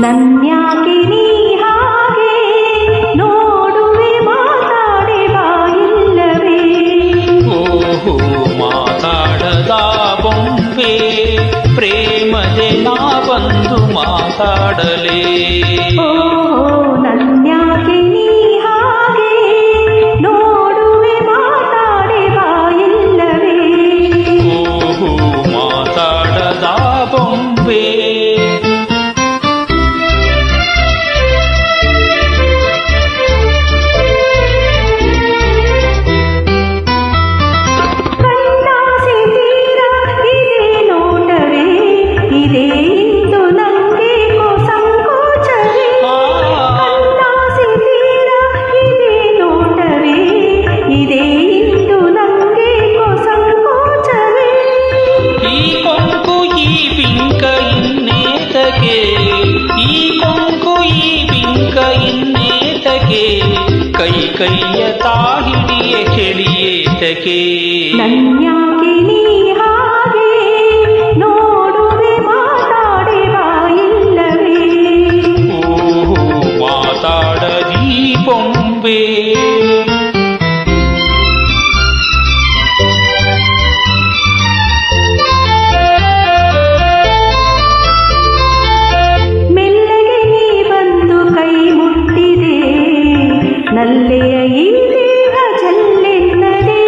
ನನ್ಯಾಕೆ ನೀ ಹಾಗೆ ನೋಡುವೆ ಮಾತಾಡೆ ಬಾಯಿಲ್ಲವೇ ಓಹೋ ಮಾತಾಡದ ಬೊಂಬೆ ಪ್ರೇಮದೆ ನಾ ಬಂದು ಮಾತಾಡಲೇ ಓಹೋ ನನ್ಯಾಕೆ ನೀ ಹಾಗೆ ನೋಡುವೆ ಮಾತಾಡೆ ಬಾಯಿಲ್ಲವೇ ಓಹೋ ಮಾತಾಡದ ಬೊಂಬೆ ಕೈಯ ತಾಹಿಡಿಯ ಕೆಳಿಯೇತಕೆ ನನ್ಯಾಕೆ ನೀ ಹಾಗೆ ನೋಡುವೆ ಮಾತಾಡೆ ಬಾಯಿಲ್ಲವೇ ಓಹೋ ಮಾತಾಡದಿ ಬೊಂಬೆ ಮೆಲ್ಲಗೆ ನೀ ಬಂದು ಕೈ ಮುಟ್ಟಿದೆ ನಲ್ಲೆಯ ಈ ದೇಹ ಜಲ್ಲೆನ್ನದೆ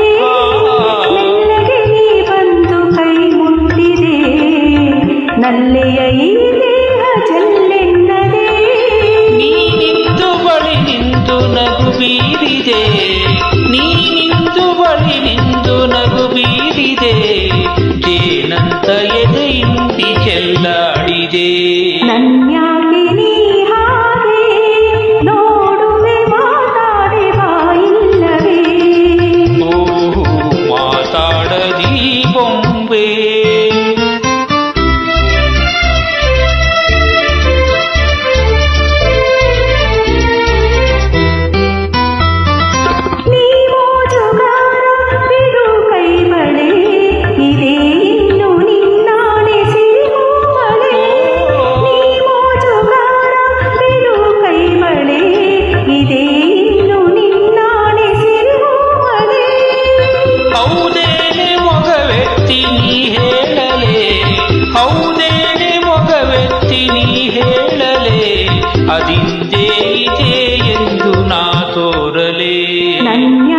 ಮೆಲ್ಲಗೆ ನೀ ಬಂದು ಕೈ ಮುಟ್ಟಿದೆ ನಲ್ಲೆಯ ಈ ದೇಹ ಜಲ್ಲೆನ್ನದೆ ನೀ ನಿಂತು ಬಳಿ ನಿಂತು ನಗು ಬೀರಿದೆ ನೀ ನಿಂತು ಬಳಿ ನಿಂತು ನಗು ಬೀರಿದೆ ಜೇನಂತ ಎದೆಯಿಂದಿ ಚೆಲ್ಲಾಡಿದೆ ನನ್ಯಾಕೆ ನೀ ಹಾಗೆ ನೋಡುವೆ ಮಾತಾಡೆ ಬಾಯಿಲ್ಲವೇ ಓಹೋ ಮಾತಾಡದಿ ಬೊಂಬೆ ನೀ ಮೋಜುಗಾರ ಬಿಡು ಕೈ ಬಳೆ ಇದೇ ಇನ್ನು ನಿನ್ನಾಣೆ ಸಿರಿಮೂವಳೆ ನೀ ಮೋಜುಗಾರ ಬಿಡು ಕೈ ಬಳೆ ಇದೇ ಇನ್ನು ನಿನ್ನಾಣೆ ಸಿರಿಮೂವಳೆ ಹೌದೇನೆ ಮೊಗವೆತ್ತಿ ನೀ ಹೇಳಲೆ ಹೌದೇನೆ ಮೊಗವೆತ್ತಿ ನೀ ಹೇಳಲೆ ಅದಿಂದೇ ಇದೆ ಎಂದು ನಾ ತೋರಲೆ ನನ್ಯ